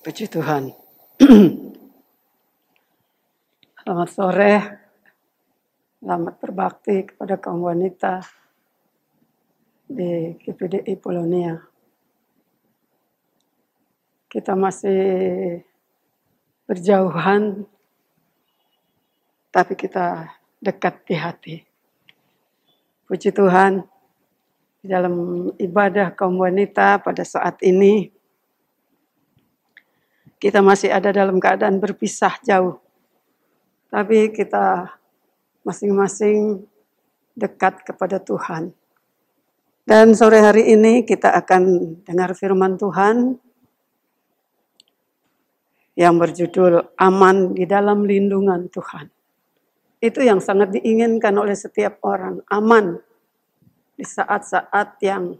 Puji Tuhan. Selamat sore. Selamat berbakti kepada kaum wanita di GPDI Polonia. Kita masih berjauhan, tapi kita dekat di hati. Puji Tuhan, di dalam ibadah kaum wanita pada saat ini, kita masih ada dalam keadaan berpisah jauh. Tapi kita masing-masing dekat kepada Tuhan. Dan sore hari ini kita akan dengar firman Tuhan yang berjudul Aman di dalam Lindungan Tuhan. Itu yang sangat diinginkan oleh setiap orang. Aman di saat-saat yang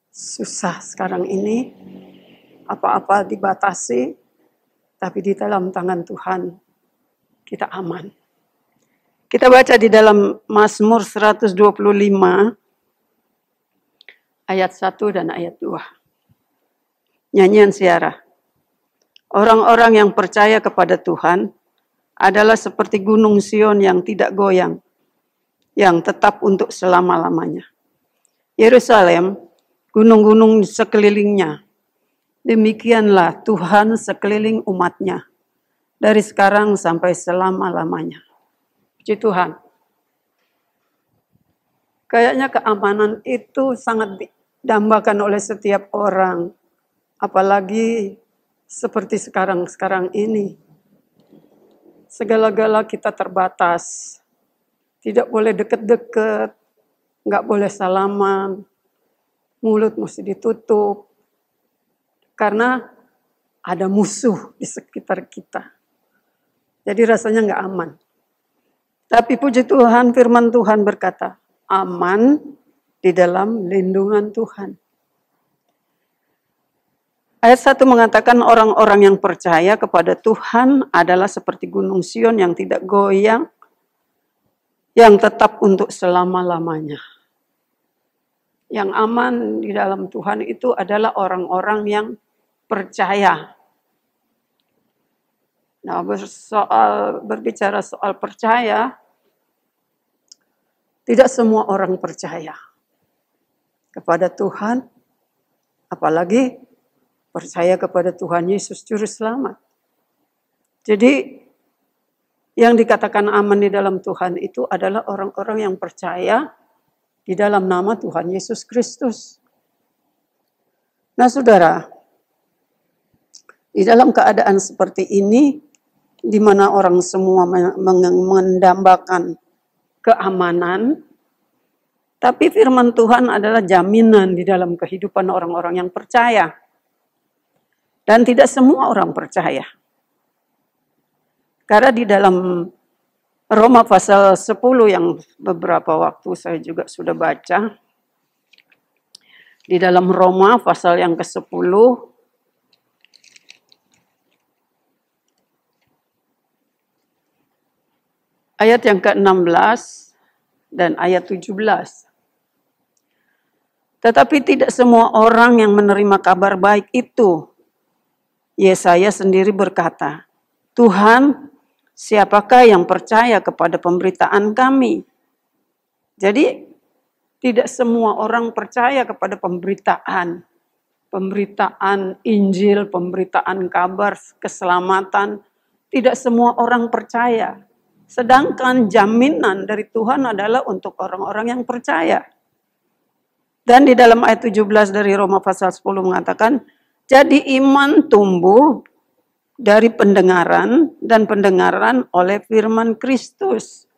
susah sekarang ini. Apa-apa dibatasi, tapi di dalam tangan Tuhan kita aman. Kita baca di dalam Mazmur 125 ayat 1 dan ayat 2. Nyanyian Siara. Orang-orang yang percaya kepada Tuhan adalah seperti gunung Sion yang tidak goyang, yang tetap untuk selama-lamanya. Yerusalem, gunung-gunung sekelilingnya, demikianlah Tuhan sekeliling umatnya, dari sekarang sampai selama-lamanya. Puji Tuhan. Kayaknya keamanan itu sangat didambakan oleh setiap orang. Apalagi seperti sekarang ini. Segala-gala kita terbatas. Tidak boleh deket-deket, nggak boleh salaman, mulut mesti ditutup. Karena ada musuh di sekitar kita. Jadi rasanya nggak aman. Tapi puji Tuhan, firman Tuhan berkata, aman di dalam lindungan Tuhan. Ayat 1 mengatakan orang-orang yang percaya kepada Tuhan adalah seperti gunung Sion yang tidak goyang, yang tetap untuk selama-lamanya. Yang aman di dalam Tuhan itu adalah orang-orang yang percaya. Nah, berbicara soal percaya, tidak semua orang percaya kepada Tuhan, apalagi percaya kepada Tuhan Yesus Juru Selamat. Jadi, yang dikatakan aman di dalam Tuhan itu adalah orang-orang yang percaya di dalam nama Tuhan Yesus Kristus. Nah, saudara, di dalam keadaan seperti ini, di mana orang semua mendambakan keamanan, tapi firman Tuhan adalah jaminan di dalam kehidupan orang-orang yang percaya. Dan tidak semua orang percaya. Karena di dalam Roma pasal 10 yang beberapa waktu saya juga sudah baca, di dalam Roma pasal yang ke-10, ayat yang ke-16 dan ayat 17. Tetapi tidak semua orang yang menerima kabar baik itu. Yesaya sendiri berkata, Tuhan, siapakah yang percaya kepada pemberitaan kami? Jadi, tidak semua orang percaya kepada pemberitaan. Pemberitaan Injil, pemberitaan kabar keselamatan. Tidak semua orang percaya. Sedangkan jaminan dari Tuhan adalah untuk orang-orang yang percaya. Dan di dalam ayat 17 dari Roma pasal 10 mengatakan, jadi iman tumbuh dari pendengaran dan pendengaran oleh firman Kristus.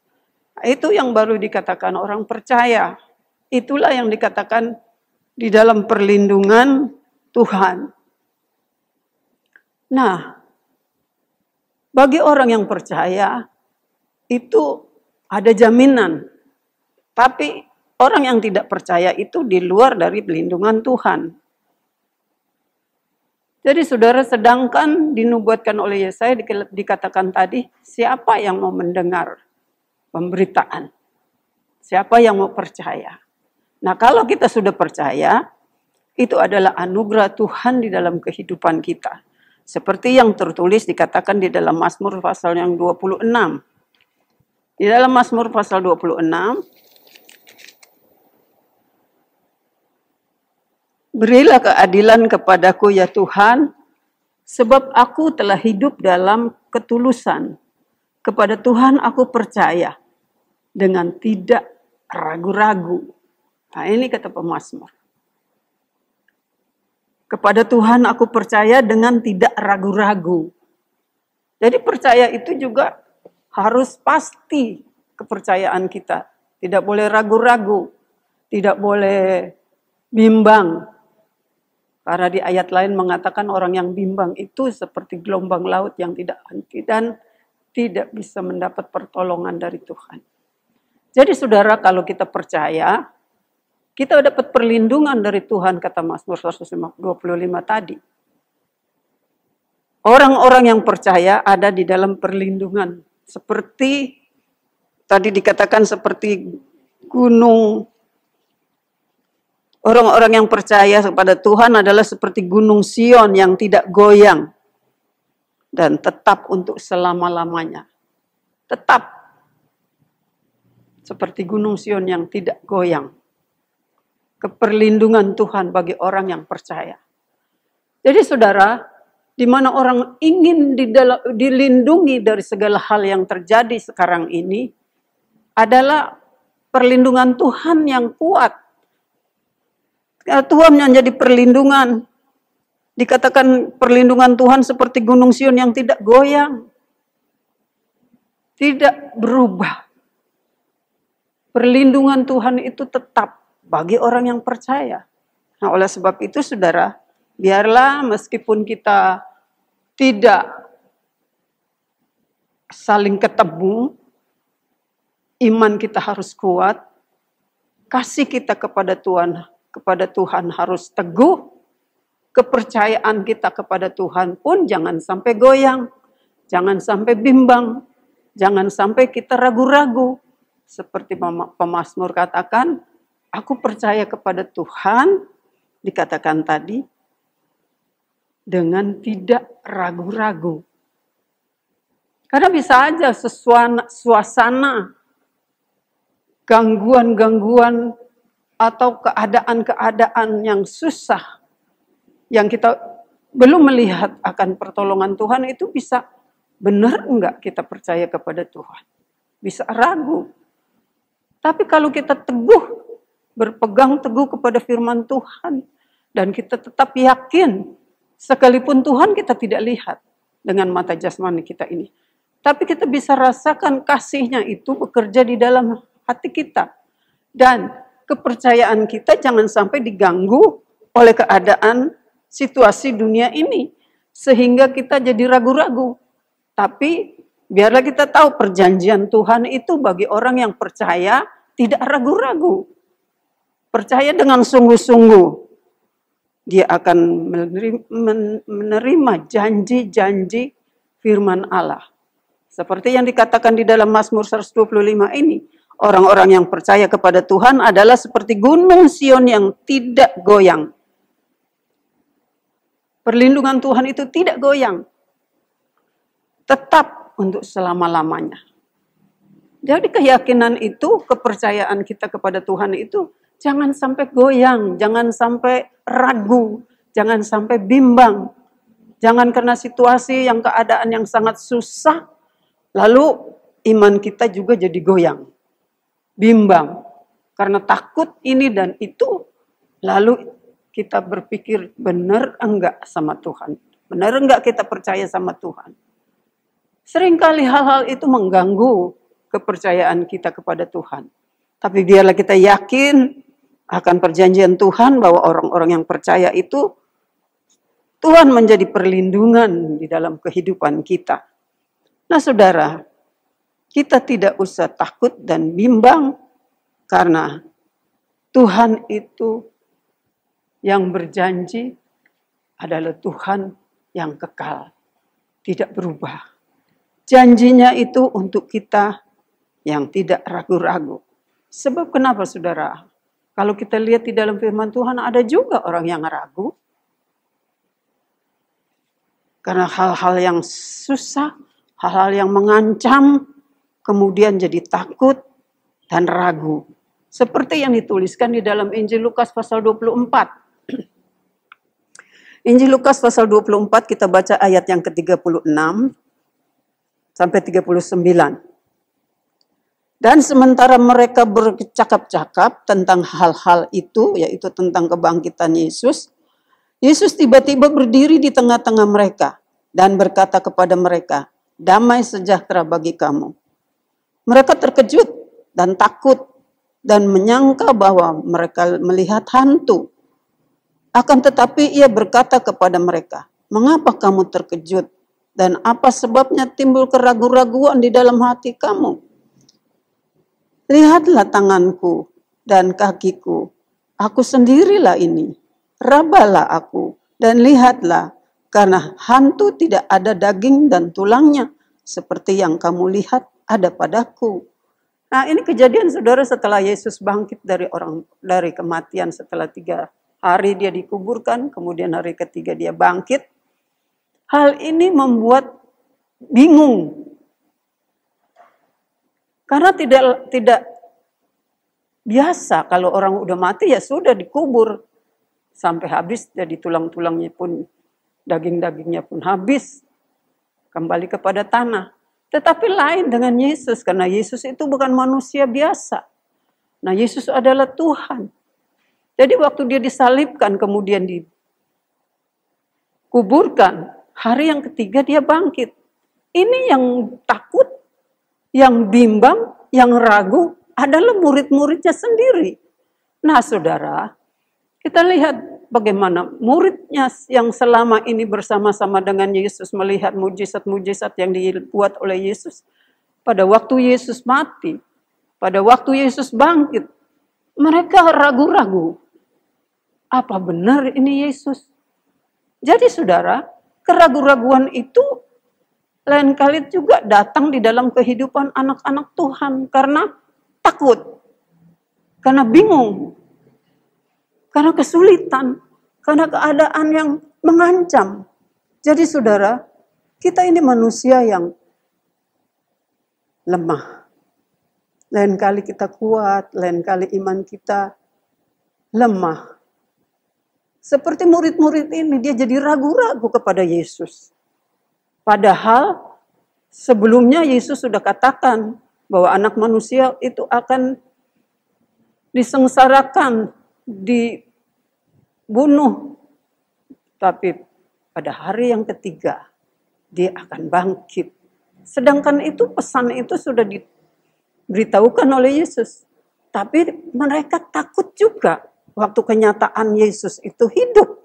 Itu yang baru dikatakan orang percaya. Itulah yang dikatakan di dalam perlindungan Tuhan. Nah, bagi orang yang percaya, itu ada jaminan. Tapi orang yang tidak percaya itu di luar dari pelindungan Tuhan. Jadi saudara, sedangkan dinubuatkan oleh Yesaya dikatakan tadi, siapa yang mau mendengar pemberitaan? Siapa yang mau percaya? Nah, kalau kita sudah percaya, itu adalah anugerah Tuhan di dalam kehidupan kita. Seperti yang tertulis dikatakan di dalam Mazmur pasal yang 26. Di dalam Mazmur pasal 26, berilah keadilan kepadaku ya Tuhan, sebab aku telah hidup dalam ketulusan. Kepada Tuhan aku percaya dengan tidak ragu-ragu. Nah, ini kata pemazmur. Kepada Tuhan aku percaya dengan tidak ragu-ragu. Jadi percaya itu juga harus pasti kepercayaan kita. Tidak boleh ragu-ragu. Tidak boleh bimbang. Karena di ayat lain mengatakan orang yang bimbang itu seperti gelombang laut yang tidak henti dan tidak bisa mendapat pertolongan dari Tuhan. Jadi saudara, kalau kita percaya, kita dapat perlindungan dari Tuhan, kata Mazmur 125 tadi. Orang-orang yang percaya ada di dalam perlindungan. Seperti, tadi dikatakan seperti gunung. Orang-orang yang percaya kepada Tuhan adalah seperti gunung Sion yang tidak goyang. Dan tetap untuk selama-lamanya. Tetap. Seperti gunung Sion yang tidak goyang. Keperlindungan Tuhan bagi orang yang percaya. Jadi saudara, di mana orang ingin dilindungi dari segala hal yang terjadi sekarang ini, adalah perlindungan Tuhan yang kuat. Tuhan yang jadi perlindungan. Dikatakan perlindungan Tuhan seperti gunung Sion yang tidak goyang. Tidak berubah. Perlindungan Tuhan itu tetap bagi orang yang percaya. Nah, oleh sebab itu saudara, biarlah meskipun kita tidak saling ketemu, iman kita harus kuat, kasih kita kepada Tuhan harus teguh, kepercayaan kita kepada Tuhan pun jangan sampai goyang, jangan sampai bimbang, jangan sampai kita ragu-ragu. Seperti pemazmur katakan, aku percaya kepada Tuhan, dikatakan tadi, dengan tidak ragu-ragu. Karena bisa aja suasana, gangguan-gangguan, atau keadaan-keadaan yang susah, yang kita belum melihat akan pertolongan Tuhan, itu bisa benar enggak kita percaya kepada Tuhan. Bisa ragu. Tapi kalau kita teguh, berpegang teguh kepada firman Tuhan, dan kita tetap yakin, sekalipun Tuhan kita tidak lihat dengan mata jasmani kita ini, tapi kita bisa rasakan kasih-Nya itu bekerja di dalam hati kita, dan kepercayaan kita jangan sampai diganggu oleh keadaan situasi dunia ini, sehingga kita jadi ragu-ragu. Tapi biarlah kita tahu perjanjian Tuhan itu bagi orang yang percaya tidak ragu-ragu. Percaya dengan sungguh-sungguh. Dia akan menerima janji-janji firman Allah. Seperti yang dikatakan di dalam Mazmur 125 ini. Orang-orang yang percaya kepada Tuhan adalah seperti gunung Sion yang tidak goyang. Perlindungan Tuhan itu tidak goyang. Tetap untuk selama-lamanya. Jadi keyakinan itu, kepercayaan kita kepada Tuhan itu jangan sampai goyang, jangan sampai ragu, jangan sampai bimbang. Jangan karena situasi yang keadaan yang sangat susah, lalu iman kita juga jadi goyang, bimbang. Karena takut ini dan itu, lalu kita berpikir benar enggak sama Tuhan? Benar enggak kita percaya sama Tuhan? Seringkali hal-hal itu mengganggu kepercayaan kita kepada Tuhan. Tapi biarlah kita yakin akan perjanjian Tuhan bahwa orang-orang yang percaya itu Tuhan menjadi perlindungan di dalam kehidupan kita. Nah saudara, kita tidak usah takut dan bimbang karena Tuhan itu yang berjanji adalah Tuhan yang kekal, tidak berubah. Janjinya itu untuk kita yang tidak ragu-ragu. Sebab kenapa saudara? Kalau kita lihat di dalam firman Tuhan ada juga orang yang ragu. Karena hal-hal yang susah, hal-hal yang mengancam, kemudian jadi takut dan ragu. Seperti yang dituliskan di dalam Injil Lukas pasal 24. Injil Lukas pasal 24 kita baca ayat yang ke-36 sampai 39. Dan sementara mereka bercakap-cakap tentang hal-hal itu, yaitu tentang kebangkitan Yesus, Yesus tiba-tiba berdiri di tengah-tengah mereka dan berkata kepada mereka, "Damai sejahtera bagi kamu." Mereka terkejut dan takut dan menyangka bahwa mereka melihat hantu. Akan tetapi ia berkata kepada mereka, "Mengapa kamu terkejut? Dan apa sebabnya timbul keraguan-raguan di dalam hati kamu? Lihatlah tanganku dan kakiku. Aku sendirilah ini. Rabalah aku dan lihatlah, karena hantu tidak ada daging dan tulangnya, seperti yang kamu lihat ada padaku." Nah, ini kejadian saudara setelah Yesus bangkit dari kematian. Setelah 3 hari dia dikuburkan, kemudian hari ketiga dia bangkit. Hal ini membuat bingung. Karena tidak biasa kalau orang udah mati ya sudah dikubur sampai habis, jadi tulang-tulangnya pun, daging-dagingnya pun habis, kembali kepada tanah. Tetapi lain dengan Yesus, karena Yesus itu bukan manusia biasa. Nah, Yesus adalah Tuhan. Jadi waktu dia disalibkan, kemudian dikuburkan, hari yang ketiga dia bangkit. Ini yang takut, yang bimbang, yang ragu adalah murid-muridnya sendiri. Nah, saudara, kita lihat bagaimana muridnya yang selama ini bersama-sama dengan Yesus melihat mujizat-mujizat yang dibuat oleh Yesus. Pada waktu Yesus mati, pada waktu Yesus bangkit, mereka ragu-ragu. Apa benar ini Yesus? Jadi saudara, keraguan-raguan itu lain kali juga datang di dalam kehidupan anak-anak Tuhan. Karena takut, karena bingung, karena kesulitan, karena keadaan yang mengancam. Jadi saudara, kita ini manusia yang lemah. Lain kali kita kuat, lain kali iman kita lemah. Seperti murid-murid ini, dia jadi ragu-ragu kepada Yesus. Padahal sebelumnya Yesus sudah katakan bahwa anak manusia itu akan disengsarakan, dibunuh. Tapi pada hari yang ketiga, dia akan bangkit. Sedangkan itu pesan itu sudah diberitahukan oleh Yesus. Tapi mereka takut juga waktu kenyataan Yesus itu hidup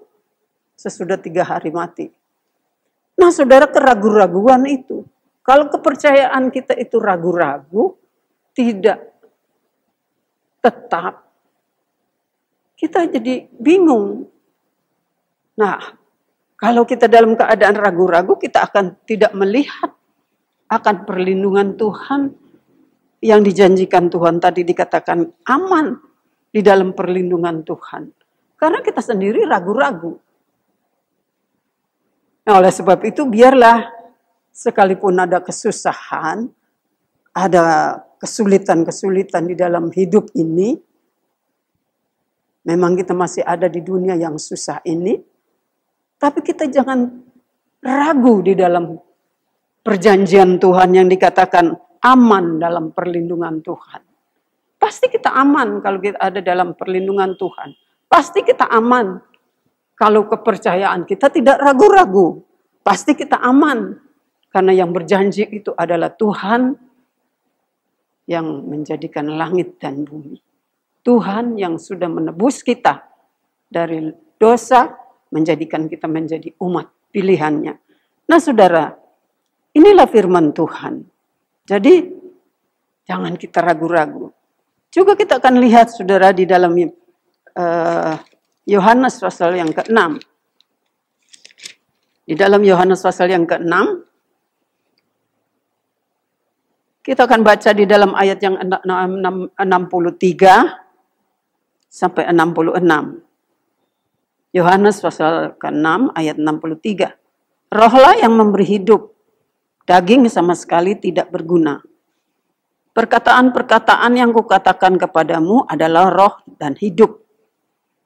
sesudah 3 hari mati. Nah saudara, keraguan-raguan itu, kalau kepercayaan kita itu ragu-ragu, tidak tetap, kita jadi bingung. Nah, kalau kita dalam keadaan ragu-ragu, kita akan tidak melihat akan perlindungan Tuhan yang dijanjikan Tuhan. Tadi dikatakan aman di dalam perlindungan Tuhan. Karena kita sendiri ragu-ragu. Nah, oleh sebab itu biarlah sekalipun ada kesusahan, ada kesulitan-kesulitan di dalam hidup ini, memang kita masih ada di dunia yang susah ini, tapi kita jangan ragu di dalam perjanjian Tuhan yang dikatakan aman dalam perlindungan Tuhan. Pasti kita aman kalau kita ada dalam perlindungan Tuhan. Pasti kita aman kalau kepercayaan kita tidak ragu-ragu. Pasti kita aman karena yang berjanji itu adalah Tuhan yang menjadikan langit dan bumi. Tuhan yang sudah menebus kita dari dosa, menjadikan kita menjadi umat pilihannya. Nah saudara, inilah firman Tuhan. Jadi jangan kita ragu-ragu. Juga kita akan lihat saudara di dalam Yohanes pasal yang ke-6. Di dalam Yohanes pasal yang ke-6, kita akan baca di dalam ayat yang 63 sampai 66. Yohanes pasal ke-6 ayat 63. Rohlah yang memberi hidup, daging sama sekali tidak berguna. Perkataan-perkataan yang kukatakan kepadamu adalah roh dan hidup.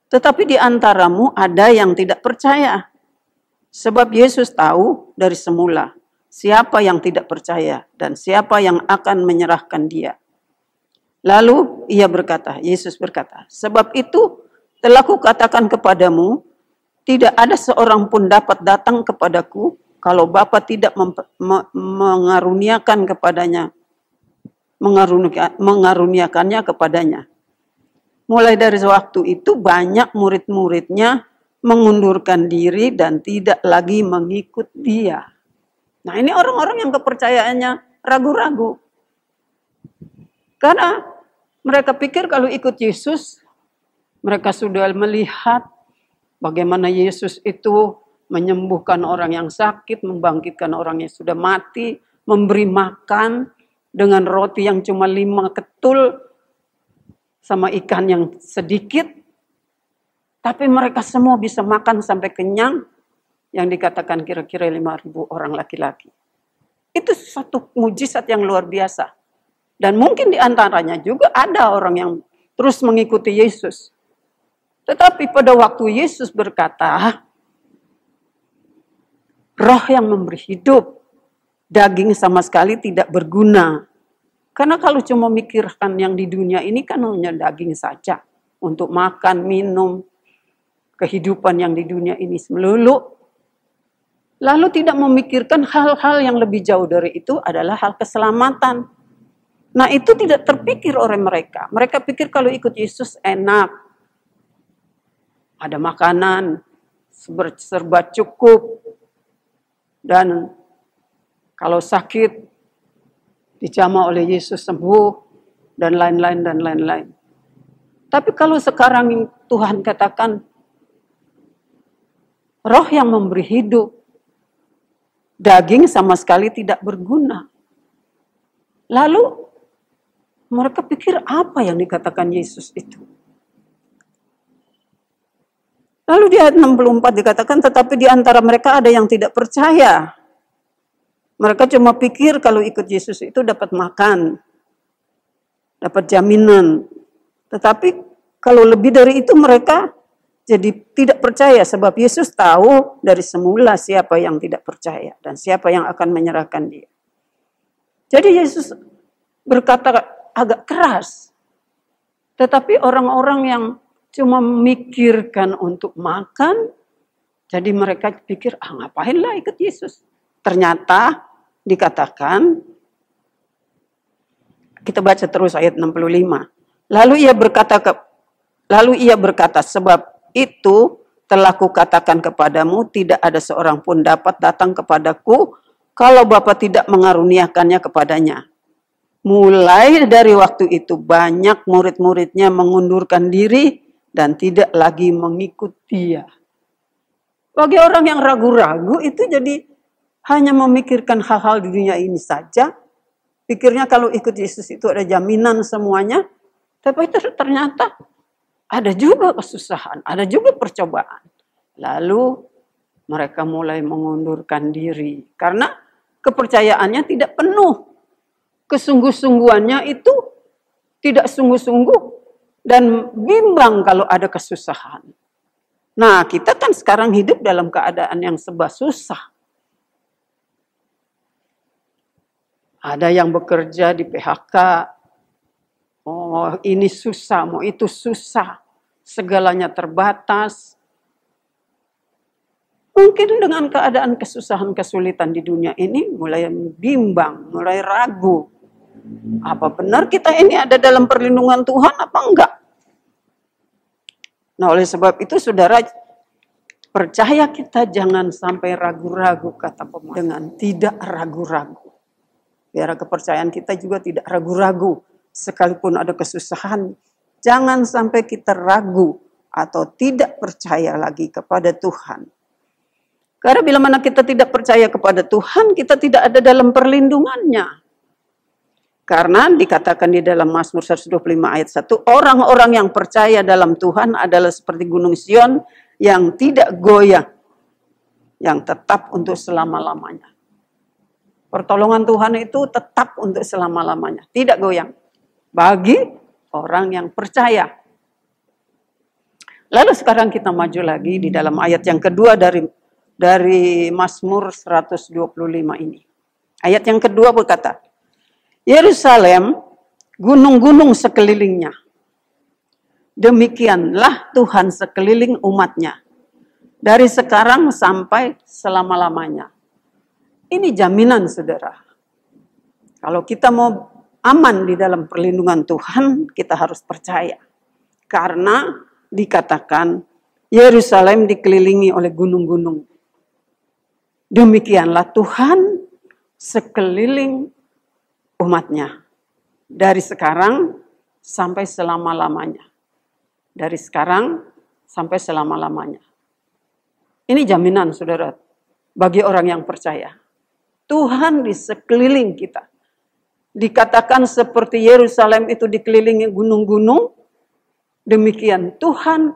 Tetapi di antaramu ada yang tidak percaya. Sebab Yesus tahu dari semula siapa yang tidak percaya dan siapa yang akan menyerahkan dia. Lalu Yesus berkata, sebab itu telah kukatakan kepadamu, tidak ada seorang pun dapat datang kepadaku kalau Bapa tidak mengaruniakannya kepadanya. Mulai dari waktu itu banyak murid-muridnya mengundurkan diri dan tidak lagi mengikut dia. Nah, ini orang-orang yang kepercayaannya ragu-ragu. Karena mereka pikir kalau ikut Yesus, mereka sudah melihat bagaimana Yesus itu menyembuhkan orang yang sakit, membangkitkan orang yang sudah mati, memberi makan dengan roti yang cuma 5 ketul, sama ikan yang sedikit, tapi mereka semua bisa makan sampai kenyang, yang dikatakan kira-kira 5.000 orang laki-laki. Itu satu mujizat yang luar biasa. Dan mungkin di antaranya juga ada orang yang terus mengikuti Yesus. Tetapi pada waktu Yesus berkata, roh yang memberi hidup, daging sama sekali tidak berguna. Karena kalau cuma mikirkan yang di dunia ini kan hanya daging saja. Untuk makan, minum, kehidupan yang di dunia ini melulu. Lalu tidak memikirkan hal-hal yang lebih jauh dari itu adalah hal keselamatan. Nah itu tidak terpikir oleh mereka. Mereka pikir kalau ikut Yesus enak. Ada makanan, serba cukup. Dan kalau sakit, dijamah oleh Yesus sembuh, dan lain-lain, dan lain-lain. Tapi kalau sekarang Tuhan katakan, roh yang memberi hidup, daging sama sekali tidak berguna. Lalu, mereka pikir apa yang dikatakan Yesus itu? Lalu di ayat 64 dikatakan, tetapi di antara mereka ada yang tidak percaya. Mereka cuma pikir kalau ikut Yesus itu dapat makan, dapat jaminan. Tetapi kalau lebih dari itu mereka jadi tidak percaya sebab Yesus tahu dari semula siapa yang tidak percaya dan siapa yang akan menyerahkan dia. Jadi Yesus berkata agak keras. Tetapi orang-orang yang cuma memikirkan untuk makan, jadi mereka pikir, ngapainlah ikut Yesus. Ternyata dikatakan, kita baca terus ayat 65. Lalu ia berkata, sebab itu telah kukatakan kepadamu, tidak ada seorang pun dapat datang kepadaku, kalau Bapa tidak mengaruniakannya kepadanya. Mulai dari waktu itu banyak murid-muridnya mengundurkan diri dan tidak lagi mengikut dia. Bagi orang yang ragu-ragu itu jadi hanya memikirkan hal-hal di dunia ini saja. Pikirnya kalau ikut Yesus itu ada jaminan semuanya. Tapi itu ternyata ada juga kesusahan, ada juga percobaan. Lalu mereka mulai mengundurkan diri. Karena kepercayaannya tidak penuh. Kesungguh-sungguhannya itu tidak sungguh-sungguh. Dan bimbang kalau ada kesusahan. Nah kita kan sekarang hidup dalam keadaan yang serba susah. Ada yang bekerja di PHK, oh ini susah, mau itu susah, segalanya terbatas. Mungkin dengan keadaan kesusahan, kesulitan di dunia ini mulai bimbang, mulai ragu. Apa benar kita ini ada dalam perlindungan Tuhan apa enggak? Nah oleh sebab itu saudara, percaya kita jangan sampai ragu-ragu kata pemasmur. Dengan tidak ragu-ragu. Biar kepercayaan kita juga tidak ragu-ragu. Sekalipun ada kesusahan, jangan sampai kita ragu atau tidak percaya lagi kepada Tuhan. Karena bila mana kita tidak percaya kepada Tuhan, kita tidak ada dalam perlindungannya. Karena dikatakan di dalam Mazmur 125 ayat 1, orang-orang yang percaya dalam Tuhan adalah seperti gunung Sion yang tidak goyah. yang tetap untuk selama-lamanya. Pertolongan Tuhan itu tetap untuk selama-lamanya, tidak goyang. Bagi orang yang percaya. Lalu sekarang kita maju lagi di dalam ayat yang kedua dari Mazmur 125 ini. Ayat yang kedua berkata, Yerusalem, gunung-gunung sekelilingnya. Demikianlah Tuhan sekeliling umatnya. Dari sekarang sampai selama-lamanya. Ini jaminan, saudara. Kalau kita mau aman di dalam perlindungan Tuhan, kita harus percaya. Karena dikatakan, Yerusalem dikelilingi oleh gunung-gunung. Demikianlah Tuhan sekeliling umatnya. Dari sekarang sampai selama-lamanya. Dari sekarang sampai selama-lamanya. Ini jaminan, saudara, bagi orang yang percaya. Tuhan di sekeliling kita. Dikatakan seperti Yerusalem itu dikelilingi gunung-gunung. Demikian Tuhan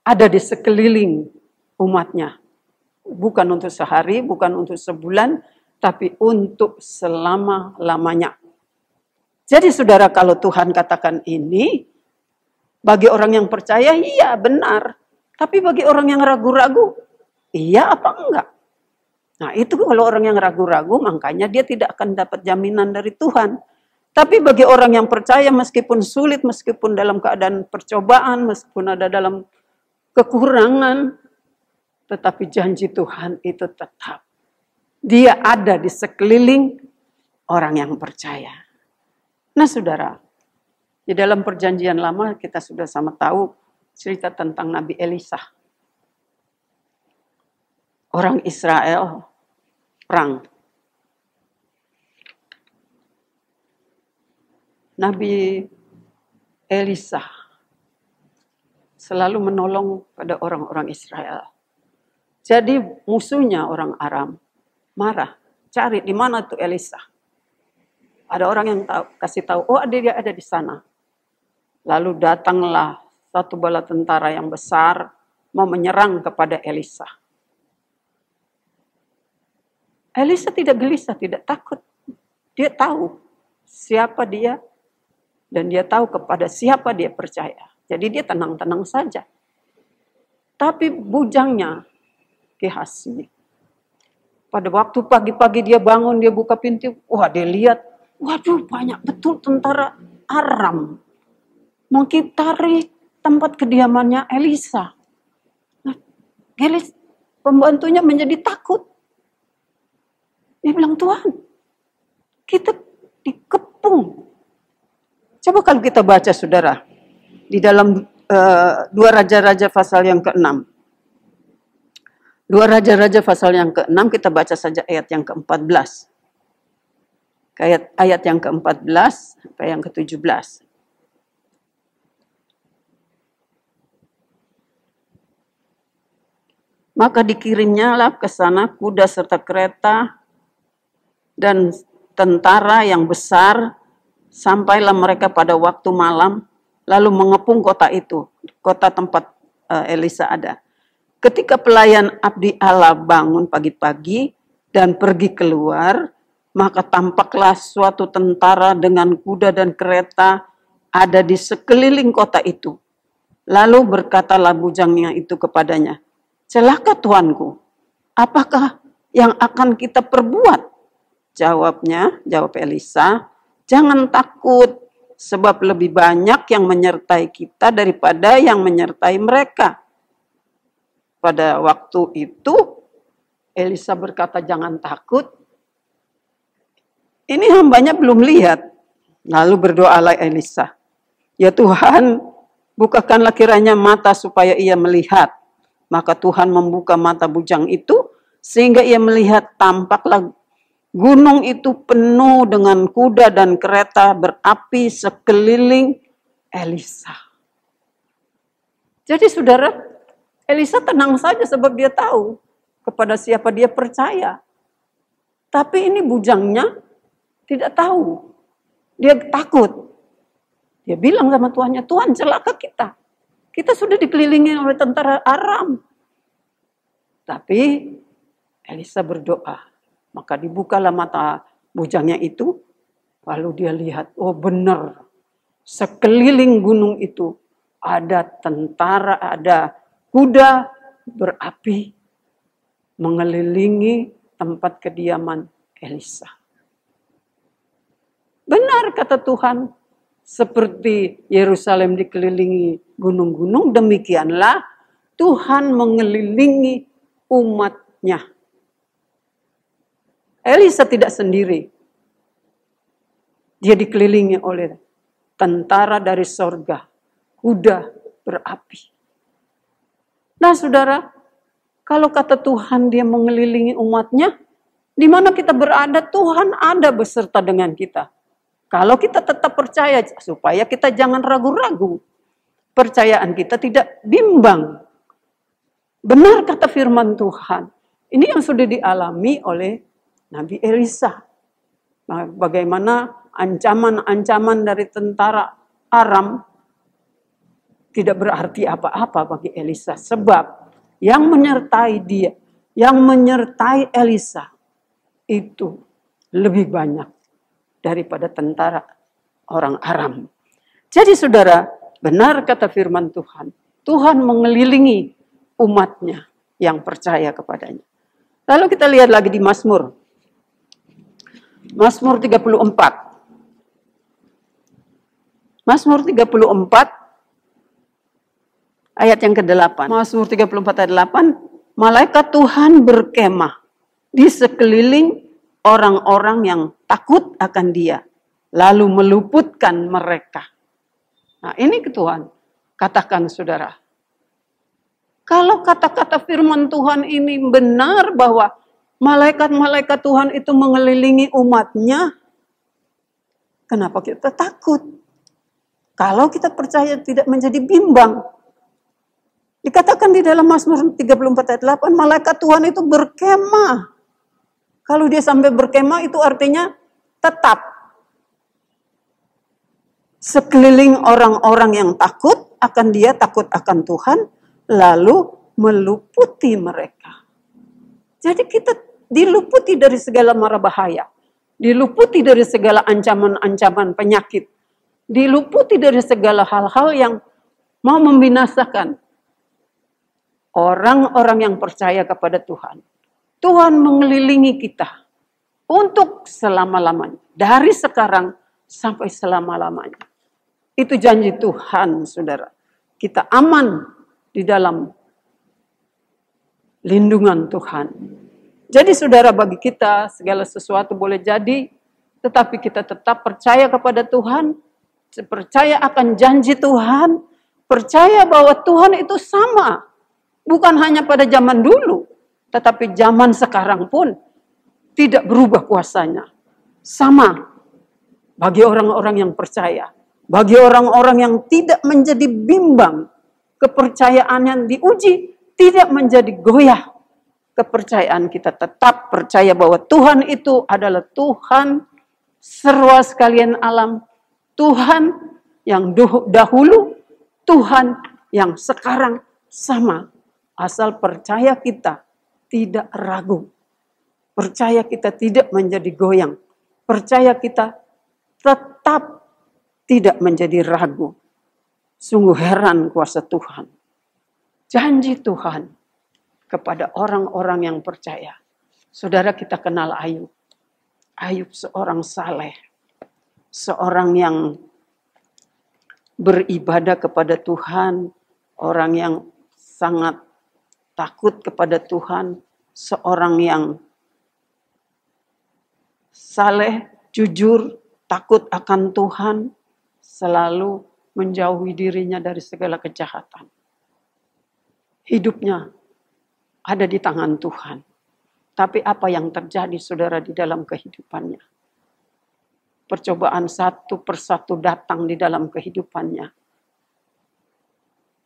ada di sekeliling umatnya. Bukan untuk sehari, bukan untuk sebulan, tapi untuk selama-lamanya. Jadi saudara, kalau Tuhan katakan ini, bagi orang yang percaya, iya benar. Tapi bagi orang yang ragu-ragu, iya apa enggak? Nah itu kalau orang yang ragu-ragu, makanya dia tidak akan dapat jaminan dari Tuhan. Tapi bagi orang yang percaya, meskipun sulit, meskipun dalam keadaan percobaan, meskipun ada dalam kekurangan, tetapi janji Tuhan itu tetap. Dia ada di sekeliling orang yang percaya. Nah saudara, di dalam perjanjian lama kita sudah sama tahu cerita tentang Nabi Elisa. Orang Israel perang. Nabi Elisa selalu menolong pada orang-orang Israel. Jadi musuhnya orang Aram marah, cari di mana tuh Elisa. Ada orang yang kasih tahu, oh dia ada di sana. Lalu datanglah satu bala tentara yang besar mau menyerang kepada Elisa. Elisa tidak gelisah, tidak takut. Dia tahu siapa dia dan dia tahu kepada siapa dia percaya. Jadi dia tenang-tenang saja. Tapi bujangnya Gehazi. Pada waktu pagi-pagi dia bangun, dia buka pintu, wah dia lihat, waduh banyak betul tentara Aram mengitari tempat kediamannya Elisa. Nah, pembantunya menjadi takut. Dia bilang, Tuhan, kita dikepung. Coba kalau kita baca, saudara, di dalam 2 Raja-Raja pasal yang ke-6. 2 Raja-Raja pasal yang ke-6, kita baca saja ayat yang ke-14. Ayat yang ke-14 sampai yang ke-17. Maka dikirimnyalah ke sana kuda serta kereta dan tentara yang besar, sampailah mereka pada waktu malam, lalu mengepung kota itu, kota tempat Elisa ada. Ketika pelayan abdi Allah bangun pagi-pagi dan pergi keluar, maka tampaklah suatu tentara dengan kuda dan kereta ada di sekeliling kota itu. Lalu berkatalah bujangnya itu kepadanya, celaka tuanku, apakah yang akan kita perbuat? Jawab Elisa, jangan takut, sebab lebih banyak yang menyertai kita daripada yang menyertai mereka. Pada waktu itu, Elisa berkata, jangan takut. Ini hambanya belum lihat. Lalu berdoalah Elisa, ya Tuhan, bukakanlah kiranya mata supaya ia melihat. Maka Tuhan membuka mata bujang itu, sehingga ia melihat tampaklah gunung itu penuh dengan kuda dan kereta berapi sekeliling Elisa. Jadi saudara, Elisa tenang saja sebab dia tahu kepada siapa dia percaya. Tapi ini bujangnya tidak tahu. Dia takut. Dia bilang sama tuannya, Tuhan celaka kita. Kita sudah dikelilingi oleh tentara Aram. Tapi Elisa berdoa, maka dibukalah mata bujangnya itu, lalu dia lihat, oh benar, sekeliling gunung itu ada tentara, ada kuda berapi mengelilingi tempat kediaman Elisa. Benar kata Tuhan, seperti Yerusalem dikelilingi gunung-gunung, demikianlah Tuhan mengelilingi umatnya. Elisa tidak sendiri. Dia dikelilingi oleh tentara dari sorga, kuda berapi. Nah saudara, kalau kata Tuhan dia mengelilingi umatnya, di mana kita berada, Tuhan ada beserta dengan kita. Kalau kita tetap percaya, supaya kita jangan ragu-ragu. Percayaan kita tidak bimbang. Benar kata firman Tuhan. Ini yang sudah dialami oleh Nabi Elisa. Bagaimana ancaman-ancaman dari tentara Aram tidak berarti apa-apa bagi Elisa. Sebab yang menyertai dia, yang menyertai Elisa itu lebih banyak daripada tentara orang Aram. Jadi saudara, benar kata firman Tuhan. Tuhan mengelilingi umatnya yang percaya kepadanya. Lalu kita lihat lagi di Mazmur. Mazmur 34. Mazmur 34 ayat yang ke-8. Mazmur 34 ayat 8. Malaikat Tuhan berkemah di sekeliling orang-orang yang takut akan dia, lalu meluputkan mereka. Nah ini Tuhan katakan saudara. Kalau kata-kata firman Tuhan ini benar bahwa malaikat-malaikat Tuhan itu mengelilingi umatnya, kenapa kita takut? Kalau kita percaya tidak menjadi bimbang. Dikatakan di dalam Mazmur 34 ayat 8, malaikat Tuhan itu berkemah. Kalau dia sampai berkemah itu artinya tetap. Sekeliling orang-orang yang takut akan dia, takut akan Tuhan, lalu meluputi mereka. Jadi kita diluputi dari segala mara bahaya. Diluputi dari segala ancaman-ancaman penyakit. Diluputi dari segala hal-hal yang mau membinasakan orang-orang yang percaya kepada Tuhan. Tuhan mengelilingi kita untuk selama-lamanya. Dari sekarang sampai selama-lamanya. Itu janji Tuhan, saudara. Kita aman di dalam lindungan Tuhan. Jadi saudara, bagi kita segala sesuatu boleh jadi, tetapi kita tetap percaya kepada Tuhan, percaya akan janji Tuhan, percaya bahwa Tuhan itu sama. Bukan hanya pada zaman dulu, tetapi zaman sekarang pun tidak berubah kuasanya. Sama bagi orang-orang yang percaya. Bagi orang-orang yang tidak menjadi bimbang. Kepercayaan yang diuji tidak menjadi goyah. Kepercayaan kita tetap percaya bahwa Tuhan itu adalah Tuhan serwa sekalian alam. Tuhan yang dahulu, Tuhan yang sekarang sama. Asal percaya kita tidak ragu. Percaya kita tidak menjadi goyang. Percaya kita tetap tidak menjadi ragu. Sungguh heran kuasa Tuhan. Janji Tuhan kepada orang-orang yang percaya. Saudara, kita kenal Ayub. Ayub seorang saleh. Seorang yang beribadah kepada Tuhan. Orang yang sangat takut kepada Tuhan, seorang yang saleh, jujur, takut akan Tuhan, selalu menjauhi dirinya dari segala kejahatan. Hidupnya ada di tangan Tuhan. Tapi apa yang terjadi saudara di dalam kehidupannya? Percobaan satu persatu datang di dalam kehidupannya.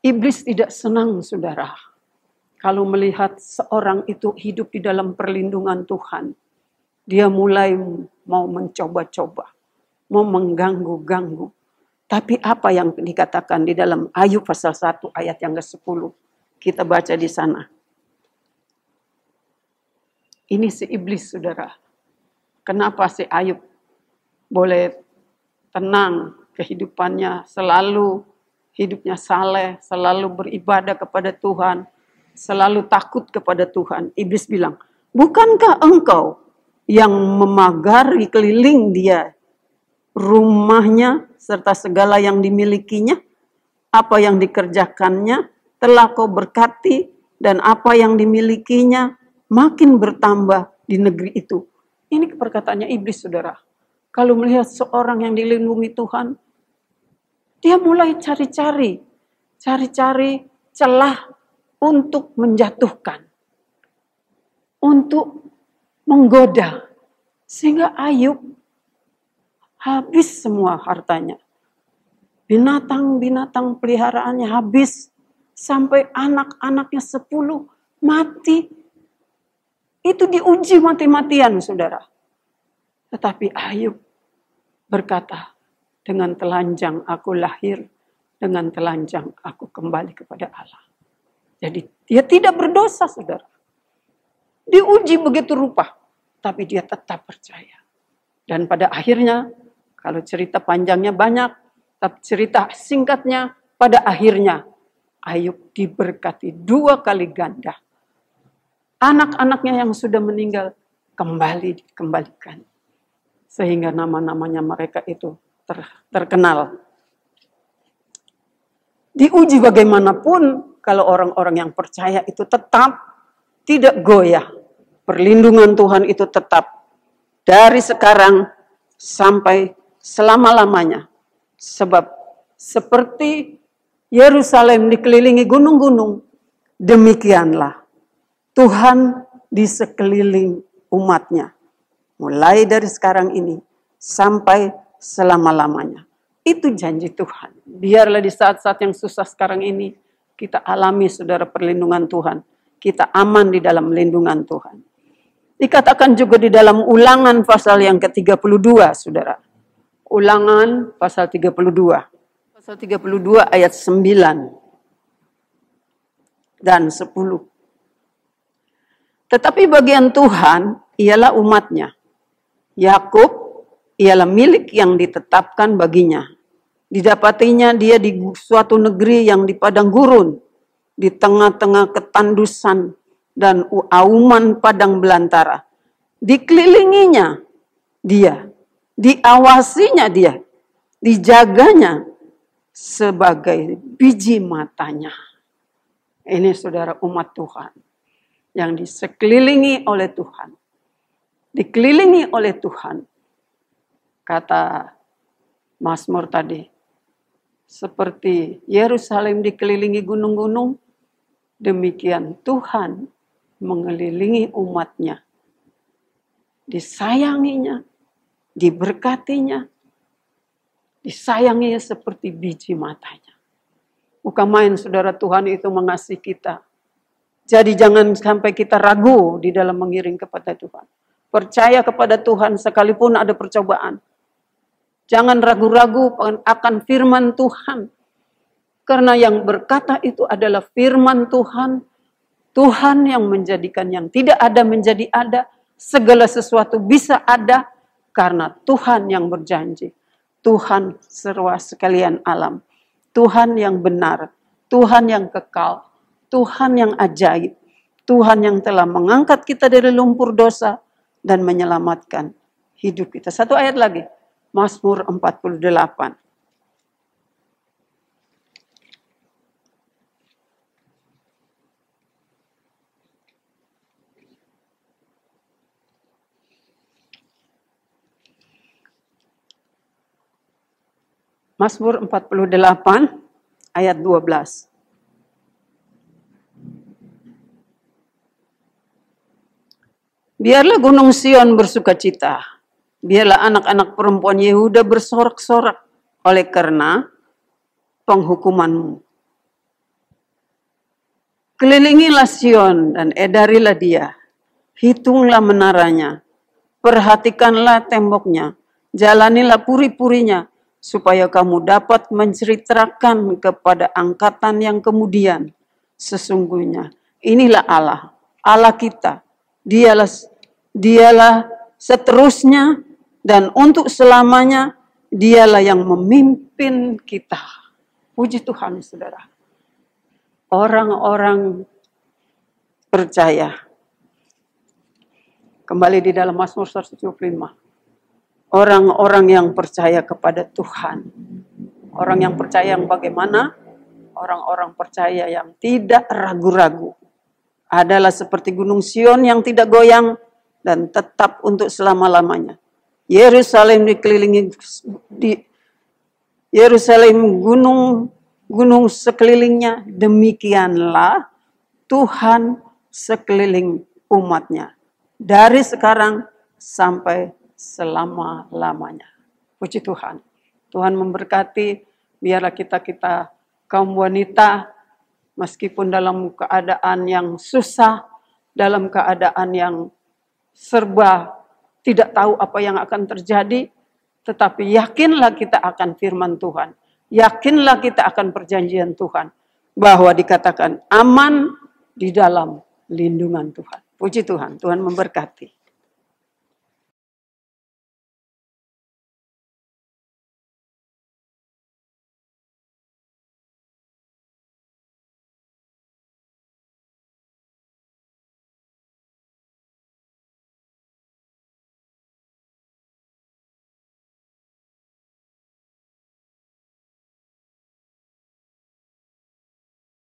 Iblis tidak senang saudara. Kalau melihat seorang itu hidup di dalam perlindungan Tuhan, dia mulai mau mencoba-coba, mau mengganggu-ganggu. Tapi apa yang dikatakan di dalam Ayub pasal 1 ayat yang ke-10? Kita baca di sana. Ini si iblis, saudara. Kenapa si Ayub boleh tenang kehidupannya, selalu hidupnya saleh, selalu beribadah kepada Tuhan, selalu takut kepada Tuhan. Iblis bilang, bukankah engkau yang memagari keliling dia, rumahnya, serta segala yang dimilikinya? Apa yang dikerjakannya telah kau berkati, dan apa yang dimilikinya makin bertambah di negeri itu. Ini perkataannya iblis, saudara. Kalau melihat seorang yang dilindungi Tuhan, dia mulai cari-cari celah untuk menjatuhkan, untuk menggoda, sehingga Ayub habis semua hartanya. Binatang-binatang peliharaannya habis, sampai anak-anaknya 10 mati. Itu diuji mati-matian, saudara. Tetapi Ayub berkata, dengan telanjang aku lahir, dengan telanjang aku kembali kepada Allah. Jadi dia tidak berdosa, saudara. Diuji begitu rupa, tapi dia tetap percaya. Dan pada akhirnya, kalau cerita panjangnya banyak, tapi cerita singkatnya, pada akhirnya Ayub diberkati 2 kali ganda. Anak-anaknya yang sudah meninggal kembali dikembalikan. Sehingga nama-namanya mereka itu terkenal. Diuji bagaimanapun, kalau orang-orang yang percaya itu tetap tidak goyah. Perlindungan Tuhan itu tetap dari sekarang sampai selama-lamanya. Sebab seperti Yerusalem dikelilingi gunung-gunung, demikianlah Tuhan di sekeliling umatnya. Mulai dari sekarang ini sampai selama-lamanya. Itu janji Tuhan. Biarlah di saat-saat yang susah sekarang ini, kita alami, saudara, perlindungan Tuhan. Kita aman di dalam lindungan Tuhan. Dikatakan juga di dalam Ulangan pasal yang ke-32, saudara. Ulangan pasal 32. Pasal 32 ayat 9 dan 10. Tetapi bagian Tuhan ialah umatnya. Yakub ialah milik yang ditetapkan baginya. Didapatinya dia di suatu negeri yang di padang gurun, di tengah-tengah ketandusan dan auman padang belantara. Dikelilinginya dia, diawasinya dia, dijaganya sebagai biji matanya. Ini, saudara, umat Tuhan yang disekelilingi oleh Tuhan, dikelilingi oleh Tuhan. Kata Mazmur tadi, seperti Yerusalem dikelilingi gunung-gunung, demikian Tuhan mengelilingi umatnya. Disayanginya, diberkatinya, disayanginya seperti biji matanya. Bukan main, saudara, Tuhan itu mengasihi kita. Jadi jangan sampai kita ragu di dalam mengiring kepada Tuhan. Percaya kepada Tuhan sekalipun ada percobaan. Jangan ragu-ragu akan firman Tuhan. Karena yang berkata itu adalah firman Tuhan. Tuhan yang menjadikan yang tidak ada menjadi ada. Segala sesuatu bisa ada karena Tuhan yang berjanji. Tuhan serwa sekalian alam. Tuhan yang benar. Tuhan yang kekal. Tuhan yang ajaib. Tuhan yang telah mengangkat kita dari lumpur dosa dan menyelamatkan hidup kita. Satu ayat lagi. Mazmur 48. Mazmur 48 ayat 12. Biarlah gunung Sion bersukacita. Biarlah anak-anak perempuan Yehuda bersorak-sorak oleh karena penghukumanmu. Kelilingilah Sion dan edarilah dia. Hitunglah menaranya. Perhatikanlah temboknya. Jalanilah puri-purinya. Supaya kamu dapat menceritakan kepada angkatan yang kemudian. Sesungguhnya inilah Allah. Allah kita. Dialah Dialah seterusnya dan untuk selamanya. Dialah yang memimpin kita. Puji Tuhan, saudara. Orang-orang percaya. Kembali di dalam Mazmur 175. Orang-orang yang percaya kepada Tuhan. Orang yang percaya yang bagaimana? Orang-orang percaya yang tidak ragu-ragu. Adalah seperti gunung Sion yang tidak goyang dan tetap untuk selama-lamanya. Yerusalem dikelilingi Yerusalem gunung sekelilingnya, demikianlah Tuhan sekeliling umatnya. Dari sekarang sampai selama-lamanya. Puji Tuhan. Tuhan memberkati, biarlah kita kaum wanita, meskipun dalam keadaan yang susah, dalam keadaan yang serba tidak tahu apa yang akan terjadi, tetapi yakinlah kita akan firman Tuhan. Yakinlah kita akan perjanjian Tuhan. Bahwa dikatakan aman di dalam lindungan Tuhan. Puji Tuhan, Tuhan memberkati.